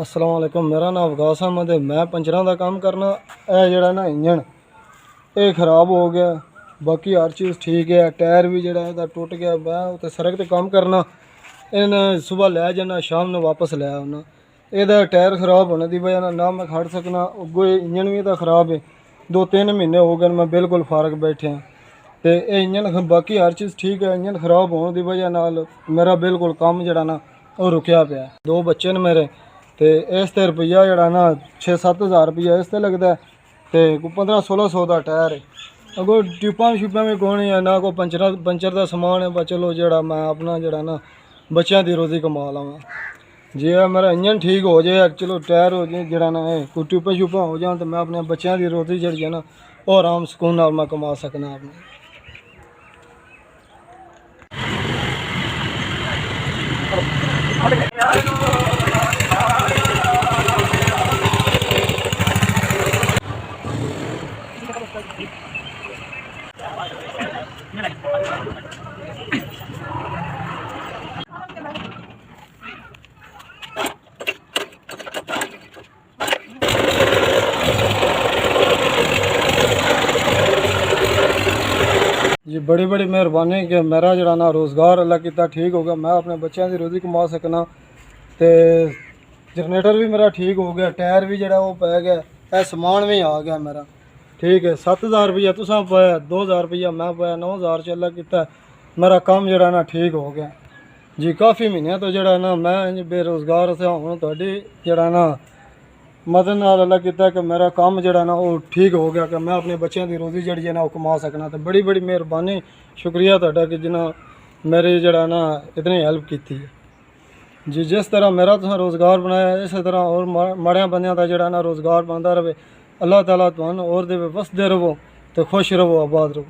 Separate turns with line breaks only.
अस्सलाम वालेकुम। मेरा नाम वकास अहमद है। मैं पंचरां दा काम करना। यह जड़ा ना इंजन ये ख़राब हो गया, बाकी हर चीज़ ठीक है। टायर भी जड़ा है टुट गया। मैं उत्ते सड़क ते काम करना, इन सुबह लै जाना, शाम ਨੂੰ वापस लै आना। ਇਹਦਾ टायर ख़राब होने की वजह ना मैं खड़ सकना। अगो इंजन भी तो ख़राब है। 2-3 महीने हो गए मैं बिल्कुल फारग बैठे हैं। तो ये इंजन बाकी हर चीज़ ठीक है, इंजन ख़राब होने की वजह नाल मेरा बिल्कुल काम जड़ा ना वो रुकिया पिया। 2 बच्चे ने मेरे, तो इस ते रुपया जड़ा ना 6-7 हज़ार रुपया इस ते लगता है। तो 1500-1600 का टायर है। अगो ट्यूबां श्यूबां भी कोई नहीं है, ना कोई पंचर का समान है। बस चलो जड़ा मैं अपना जड़ा ना बच्चों की रोज़ी कमा लवां। जे मेरा इंजन ठीक हो जाए, चलो टायर हो जाए जड़ा ना कोई ट्यूबां श्यूबां हो जाए, तो मैं अपने बच्चों की रोज़ी जड़ी है ना वो आराम सुकून नाल मैं कमा सकना अपने। जी बड़ी बड़ी मेहरबानी कि मेरा जड़ा ना रोज़गार अल्लाह किता ठीक हो गया, मैं अपने बच्चों की रोज़ी कमा सकना। तो जनरेटर भी मेरा ठीक हो गया, टायर भी जड़ा वो पै गया, यह समान भी आ गया मेरा ठीक है। 7,000 रुपया तुसां पाया, 2,000 रुपया मैं पाया, 9,000 च अल्लाह किता मेरा काम जड़ा ना ठीक हो गया। जी काफ़ी महीनों तो जड़ा ना मैं बेरोज़गार से हूँ, थोड़ी जड़ा ना मदद नाल अल्लाह किता कि मेरा काम जड़ा ना वो ठीक हो गया कि मैं अपने बच्चों की रोज़ी जड़ी है ना वो कमा सकना। तो बड़ी बड़ी मेहरबानी, शुक्रिया तुहाडा कि जिन्हें मेरी जड़ा ना इतनी हेल्प की है। जी जिस तरह मेरा तुसें रोज़गार बनाया, इस तरह और माड़ियां बंदियां दा जड़ा ना रोज़गार बनता रहे। अल्लाह ताला तुहानू और दे वसदे रहो, तो खुश रहो, आबाद रहो।